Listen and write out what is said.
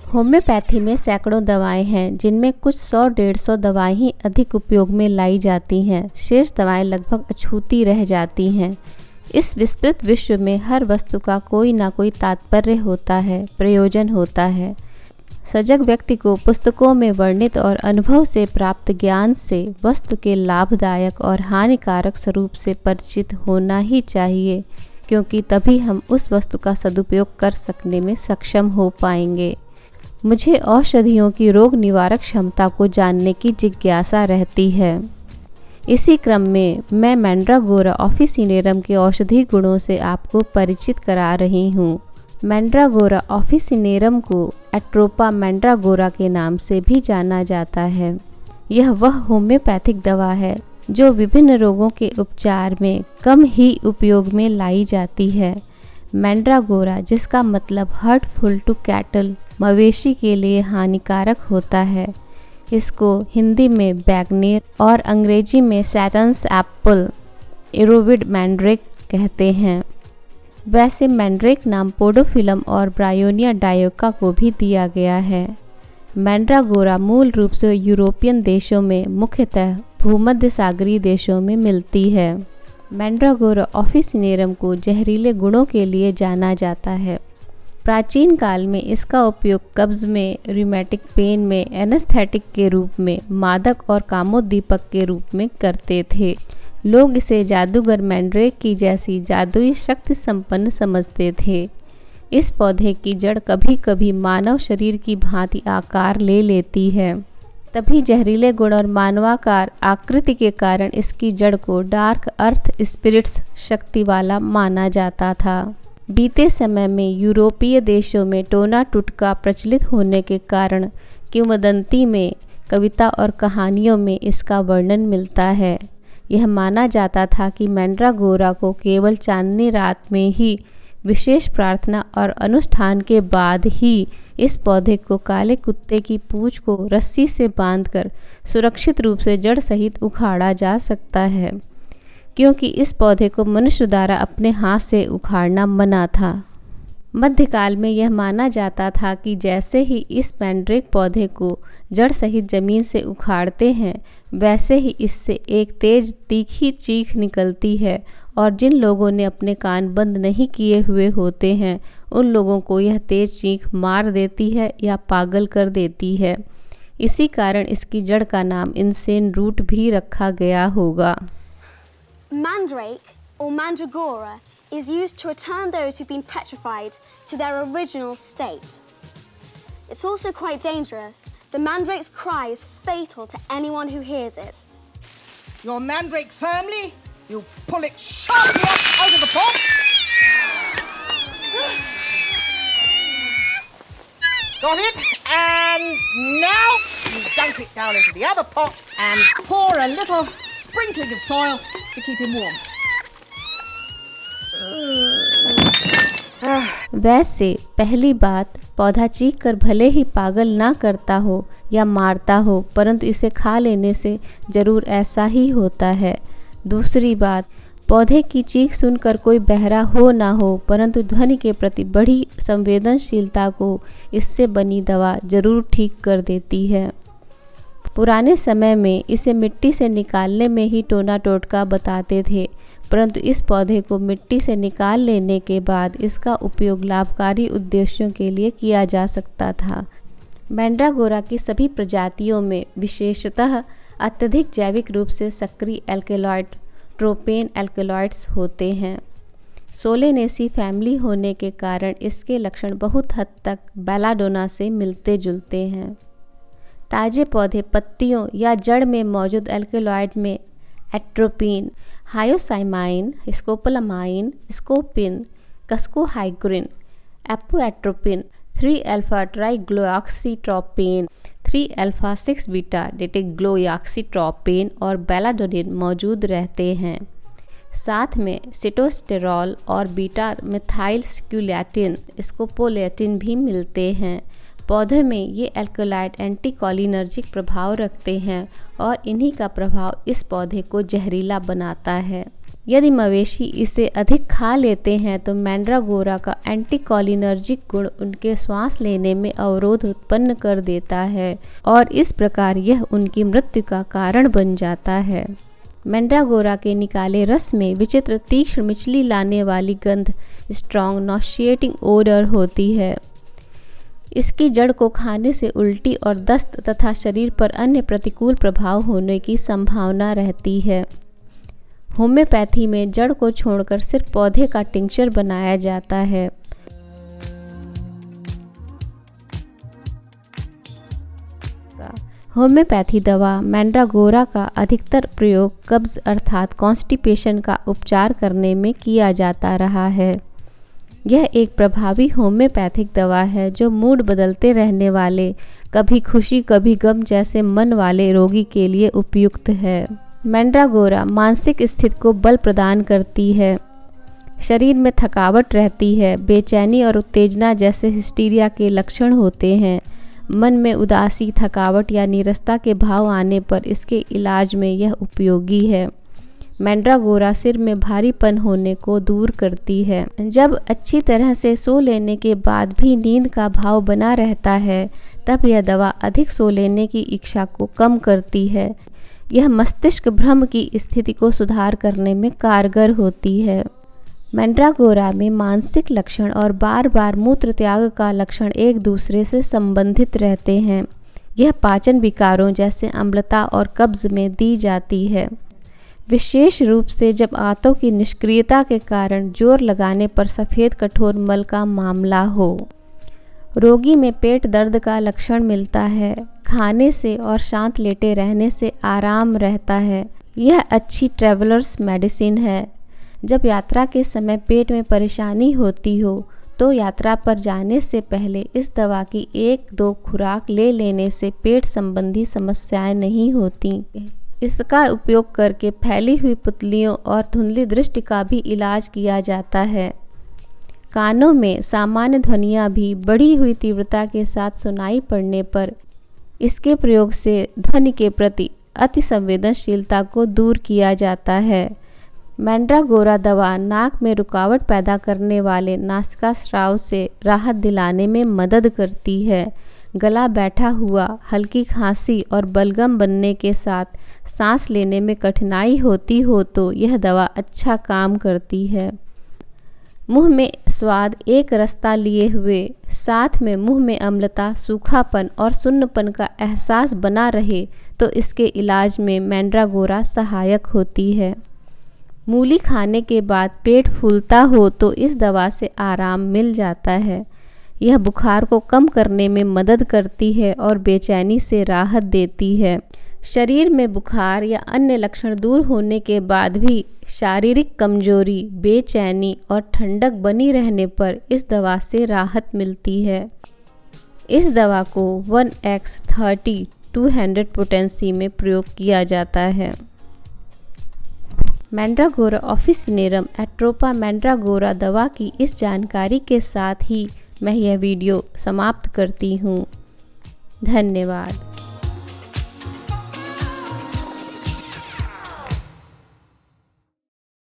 Homeopathy में सैकड़ों दवाएं हैं, जिनमें कुछ 100-150 दवाएं ही अधिक उपयोग में लाई जाती हैं। शेष दवाएं लगभग अछूती रह जाती हैं। इस विस्तृत विश्व में हर वस्तु का कोई ना कोई तात्पर्य होता है, प्रयोजन होता है। सजग व्यक्ति को पुस्तकों में वर्णित और अनुभव से प्राप्त ज्ञान से वस्तु के लाभदायक और हानिकारक स्वरूप से परिचित होना ही चाहिए, क्योंकि तभी हम उस वस्तु का सदुपयोग कर सकने में सक्षम हो पाएंगे। मुझे औषधियों की रोग निवारक क्षमता को जानने की जिज्ञासा रहती है। इसी क्रम में मैं मैंड्रागोरा ऑफिसिनेरम के औषधि गुणों से आपको परिचित करा रही हूँ। मैंड्रागोरा ऑफिसिनेरम को एट्रोपा मैंड्रागोरा के नाम से भी जाना जाता है। यह वह होम्योपैथिक दवा है जो विभिन्न रोगों के उपचार में कम ही उपयोग में लाई जाती है। मैंड्रागोरा, जिसका मतलब हर्टफुल टू कैटल, मवेशी के लिए हानिकारक होता है, इसको हिंदी में बैगनेर और अंग्रेजी में सैटन्स एप्पल, एरोविड मैंड्रेक कहते हैं। वैसे मैंड्रेक नाम पोडोफिलम और ब्रायोनिया डायोका को भी दिया गया है। मैंड्रागोरा मूल रूप से यूरोपियन देशों में, मुख्यतः भूमध्य सागरीय देशों में मिलती है। मैंड्रागोरा ऑफिसिनेरम को जहरीले गुणों के लिए जाना जाता है। प्राचीन काल में इसका उपयोग कब्ज में, रूमेटिक पेन में, एनेस्थेटिक के रूप में, मादक और कामोद्दीपक के रूप में करते थे। लोग इसे जादूगर मैंड्रेक की जैसी जादुई शक्ति संपन्न समझते थे। इस पौधे की जड़ कभी कभी मानव शरीर की भांति आकार ले लेती है। तभी जहरीले गुण और मानवाकार आकृति के कारण इसकी जड़ को डार्क अर्थ स्पिरिट्स शक्ति वाला माना जाता था। बीते समय में यूरोपीय देशों में टोना टुटका प्रचलित होने के कारण किंवदंती में, कविता और कहानियों में इसका वर्णन मिलता है। यह माना जाता था कि मैंड्रागोरा को केवल चांदनी रात में ही विशेष प्रार्थना और अनुष्ठान के बाद ही इस पौधे को काले कुत्ते की पूंछ को रस्सी से बांधकर सुरक्षित रूप से जड़ सहित उखाड़ा जा सकता है, क्योंकि इस पौधे को मनुष्य द्वारा अपने हाथ से उखाड़ना मना था। मध्यकाल में यह माना जाता था कि जैसे ही इस मैंड्रेक पौधे को जड़ सहित जमीन से उखाड़ते हैं, वैसे ही इससे एक तेज तीखी चीख निकलती है और जिन लोगों ने अपने कान बंद नहीं किए हुए होते हैं, उन लोगों को यह तेज चीख मार देती है या पागल कर देती है। इसी कारण इसकी जड़ का नाम इंसेन रूट भी रखा गया होगा। Mandrake or mandragora is used to return those who've been petrified to their original state. It's also quite dangerous. The mandrake's cry is fatal to anyone who hears it. Your mandrake firmly, you pull it sharply up out of the pot. Got it? And now you dunk it down into the other pot and pour a little sprinkling of soil to keep him warm. वैसे पहली बात, पौधा चीख कर भले ही पागल ना करता हो या मारता हो, परंतु इसे खा लेने से जरूर ऐसा ही होता है। दूसरी बात, पौधे की चीख सुनकर कोई बहरा हो ना हो, परंतु ध्वनि के प्रति बड़ी संवेदनशीलता को इससे बनी दवा जरूर ठीक कर देती है। पुराने समय में इसे मिट्टी से निकालने में ही टोना टोटका बताते थे, परंतु इस पौधे को मिट्टी से निकाल लेने के बाद इसका उपयोग लाभकारी उद्देश्यों के लिए किया जा सकता था। मैंड्रागोरा की सभी प्रजातियों में विशेषतः अत्यधिक जैविक रूप से सक्रिय एल्केलॉइड ट्रोपेन एल्केलॉइड्स होते हैं। सोलेनेसी फैमिली होने के कारण इसके लक्षण बहुत हद तक बेलाडोना से मिलते जुलते हैं। ताजे पौधे पत्तियों या जड़ में मौजूद एल्केलॉइड में एट्रोपिन, हायोसाइमाइन, स्कोपोलामाइन, स्कोपिन, कस्कोहाइग्रिन, एपोएट्रोपिन, 3-अल्फा ट्राइग्लोऑक्सीट्रोपेन, 3-अल्फा 6-बीटा डेटिग्लोऑक्सीट्रोपेन और बेलाडोनिन मौजूद रहते हैं। साथ में सिटोस्टेरॉल और बीटा मिथाइल स्क्यूलैटिन, स्कोपोलैटिन भी मिलते हैं। पौधे में ये एल्कलॉइड एंटीकोलिनर्जिक प्रभाव रखते हैं और इन्हीं का प्रभाव इस पौधे को जहरीला बनाता है। यदि मवेशी इसे अधिक खा लेते हैं तो मैंड्रागोरा का एंटीकोलिनर्जिक गुण उनके श्वास लेने में अवरोध उत्पन्न कर देता है और इस प्रकार यह उनकी मृत्यु का कारण बन जाता है। मैंड्रागोरा के निकाले रस में विचित्र तीक्ष्ण मिचली लाने वाली गंध, स्ट्रॉन्ग नॉशिएटिंग ओडर होती है। इसकी जड़ को खाने से उल्टी और दस्त तथा शरीर पर अन्य प्रतिकूल प्रभाव होने की संभावना रहती है। होम्योपैथी में जड़ को छोड़कर सिर्फ पौधे का टिंक्चर बनाया जाता है। होम्योपैथी दवा मैंड्रागोरा का अधिकतर प्रयोग कब्ज अर्थात कॉन्स्टिपेशन का उपचार करने में किया जाता रहा है। यह एक प्रभावी होम्योपैथिक दवा है जो मूड बदलते रहने वाले, कभी खुशी कभी गम जैसे मन वाले रोगी के लिए उपयुक्त है। मैंड्रागोरा मानसिक स्थिति को बल प्रदान करती है। शरीर में थकावट रहती है, बेचैनी और उत्तेजना जैसे हिस्टीरिया के लक्षण होते हैं। मन में उदासी, थकावट या नीरसता के भाव आने पर इसके इलाज में यह उपयोगी है। मैंड्रागोरा सिर में भारीपन होने को दूर करती है। जब अच्छी तरह से सो लेने के बाद भी नींद का भाव बना रहता है तब यह दवा अधिक सो लेने की इच्छा को कम करती है। यह मस्तिष्क भ्रम की स्थिति को सुधार करने में कारगर होती है। मैंड्रागोरा में मानसिक लक्षण और बार बार मूत्र त्याग का लक्षण एक दूसरे से संबंधित रहते हैं। यह पाचन विकारों जैसे अम्लता और कब्ज में दी जाती है, विशेष रूप से जब आंतों की निष्क्रियता के कारण जोर लगाने पर सफ़ेद कठोर मल का मामला हो। रोगी में पेट दर्द का लक्षण मिलता है। खाने से और शांत लेटे रहने से आराम रहता है। यह अच्छी ट्रैवलर्स मेडिसिन है। जब यात्रा के समय पेट में परेशानी होती हो तो यात्रा पर जाने से पहले इस दवा की 1-2 खुराक ले लेने से पेट संबंधी समस्याएं नहीं होती। इसका उपयोग करके फैली हुई पुतलियों और धुंधली दृष्टि का भी इलाज किया जाता है। कानों में सामान्य ध्वनियाँ भी बढ़ी हुई तीव्रता के साथ सुनाई पड़ने पर इसके प्रयोग से ध्वनि के प्रति अति संवेदनशीलता को दूर किया जाता है। मैंड्रागोरा दवा नाक में रुकावट पैदा करने वाले नासिकास्राव से राहत दिलाने में मदद करती है। गला बैठा हुआ, हल्की खांसी और बलगम बनने के साथ सांस लेने में कठिनाई होती हो तो यह दवा अच्छा काम करती है। मुंह में स्वाद एक रस्ता लिए हुए, साथ में मुंह में अम्लता, सूखापन और सुन्नपन का एहसास बना रहे तो इसके इलाज में मैंड्रागोरा सहायक होती है। मूली खाने के बाद पेट फूलता हो तो इस दवा से आराम मिल जाता है। यह बुखार को कम करने में मदद करती है और बेचैनी से राहत देती है। शरीर में बुखार या अन्य लक्षण दूर होने के बाद भी शारीरिक कमजोरी, बेचैनी और ठंडक बनी रहने पर इस दवा से राहत मिलती है। इस दवा को 1x30 200 पोटेंसी में प्रयोग किया जाता है। मैंड्रागोरा ऑफिसिनेरम एट्रोपा मैंड्रागोरा दवा की इस जानकारी के साथ ही मैं यह वीडियो समाप्त करती हूँ। धन्यवाद।